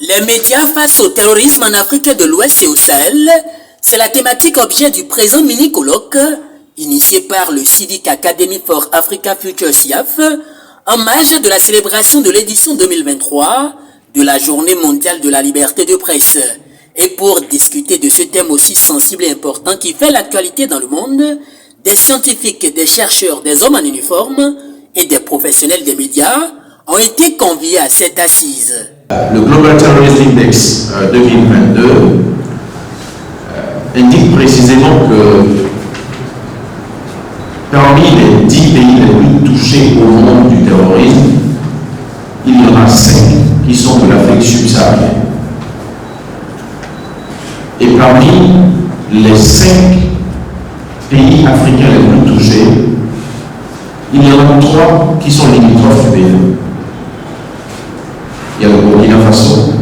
Les médias face au terrorisme en Afrique de l'Ouest et au Sahel, c'est la thématique objet du présent mini-colloque initié par le Civic Academy for Africa Future CIAF en marge de la célébration de l'édition 2023 de la Journée mondiale de la liberté de presse. Et pour discuter de ce thème aussi sensible et important qui fait l'actualité dans le monde, des scientifiques, des chercheurs, des hommes en uniforme et des professionnels des médias ont été conviés à cette assise. Le Global Terrorism Index 2022 indique précisément que parmi les 10 pays les plus touchés au monde du terrorisme, il y en a 5 qui sont de l'Afrique subsaharienne. Et parmi les 5 pays africains les plus touchés, il y en a 3 qui sont limitrophes du Bénin. Il y a le Burkina Faso,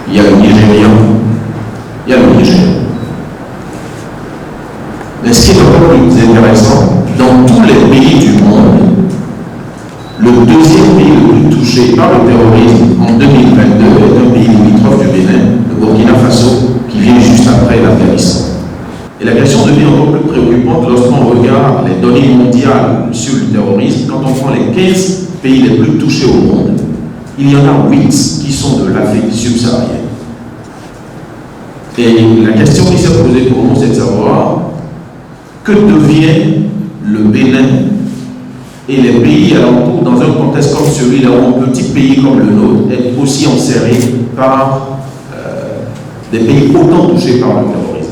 il y a le Nigeria, il y a le Niger. Mais ce qui est encore plus intéressant, dans tous les pays du monde, le deuxième pays le plus touché par le terrorisme en 2022 est un pays limitrophe du Bénin, le Burkina Faso, qui vient juste après l'Afghanistan. Et la question devient encore plus préoccupante lorsqu'on regarde les données mondiales sur le terrorisme. Quand on prend les 15 pays les plus touchés au monde, il y en a 8 qui sont de l'Afrique subsaharienne. Et la question qui s'est posée pour nous, c'est de savoir que devient le Bénin et les pays alentours dans un contexte comme celui-là où un petit pays comme le nôtre est aussi enserré par des pays autant touchés par le terrorisme.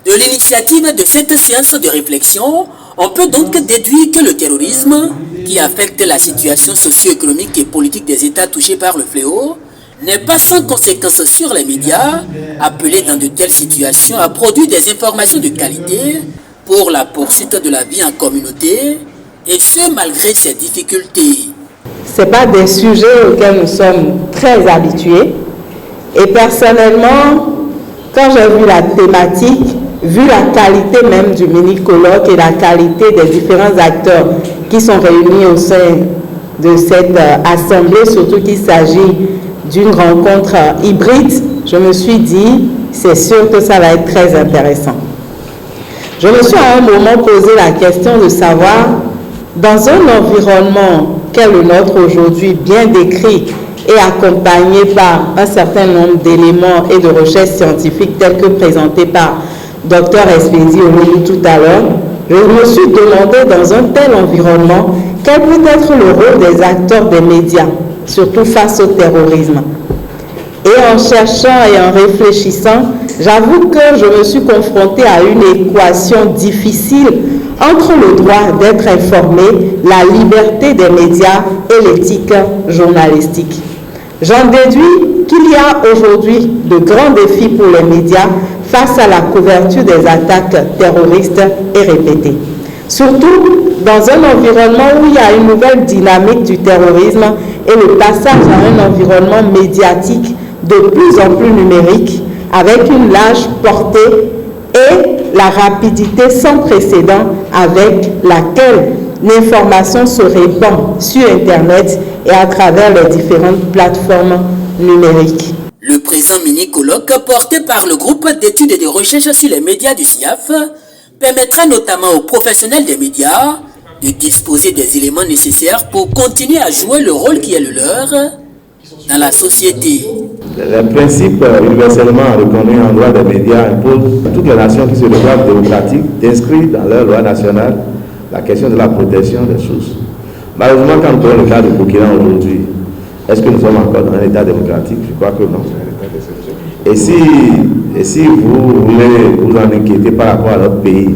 De l'initiative de cette séance de réflexion, on peut donc déduire que le terrorisme, qui affecte la situation socio-économique et politique des États touchés par le fléau, n'est pas sans conséquences sur les médias, appelés dans de telles situations à produire des informations de qualité pour la poursuite de la vie en communauté, et ce malgré ses difficultés. Ce n'est pas des sujets auxquels nous sommes très habitués. Et personnellement, quand j'ai vu la thématique, vu la qualité même du mini-colloque et la qualité des différents acteurs qui sont réunis au sein de cette assemblée, surtout qu'il s'agit d'une rencontre hybride, je me suis dit, c'est sûr que ça va être très intéressant. Je me suis à un moment posé la question de savoir, dans un environnement qu'est le nôtre aujourd'hui, bien décrit et accompagné par un certain nombre d'éléments et de recherches scientifiques tels que présentés par Dr Espedi Ololu tout à l'heure, je me suis demandé dans un tel environnement quel peut être le rôle des acteurs des médias, surtout face au terrorisme. Et en cherchant et en réfléchissant, j'avoue que je me suis confrontée à une équation difficile entre le droit d'être informé, la liberté des médias et l'éthique journalistique. J'en déduis qu'il y a aujourd'hui de grands défis pour les médias face à la couverture des attaques terroristes et répétées. Surtout dans un environnement où il y a une nouvelle dynamique du terrorisme et le passage à un environnement médiatique de plus en plus numérique, avec une large portée et la rapidité sans précédent avec laquelle l'information se répand sur Internet et à travers les différentes plateformes numériques. Le présent mini-colloque, porté par le groupe d'études et de recherche sur les médias du CIAF, permettra notamment aux professionnels des médias de disposer des éléments nécessaires pour continuer à jouer le rôle qui est le leur dans la société. Le principe universellement reconnu en loi des médias impose à toutes les nations qui se déclarent démocratiques d'inscrire dans leur loi nationale la question de la protection des sources. Malheureusement, quand nous prenons le cas de Burkina aujourd'hui, est-ce que nous sommes encore dans un État démocratique? Je crois que non. Et si vous voulez vous en inquiéter par rapport à notre pays,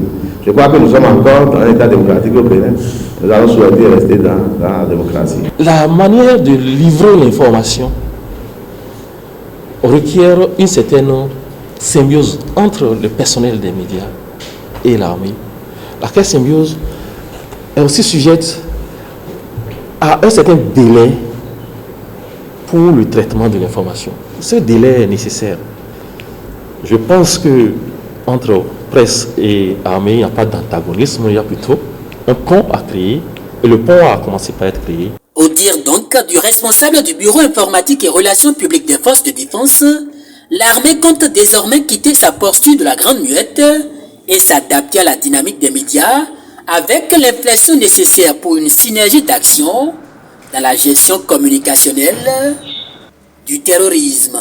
je crois que nous sommes encore dans un État démocratique au Bénin. Nous allons souhaiter rester dans la démocratie. La manière de livrer l'information requiert une certaine symbiose entre le personnel des médias et l'armée. Laquelle symbiose est aussi sujette à un certain délai pour le traitement de l'information. Ce délai est nécessaire. Je pense que entre presse et armée, il n'y a pas d'antagonisme, il y a plutôt un pont à créer, et le pont a commencé par être créé. Au dire donc du responsable du Bureau informatique et relations publiques des forces de défense, l'armée compte désormais quitter sa posture de la Grande Muette et s'adapter à la dynamique des médias avec l'inflexion nécessaire pour une synergie d'action dans la gestion communicationnelle du terrorisme.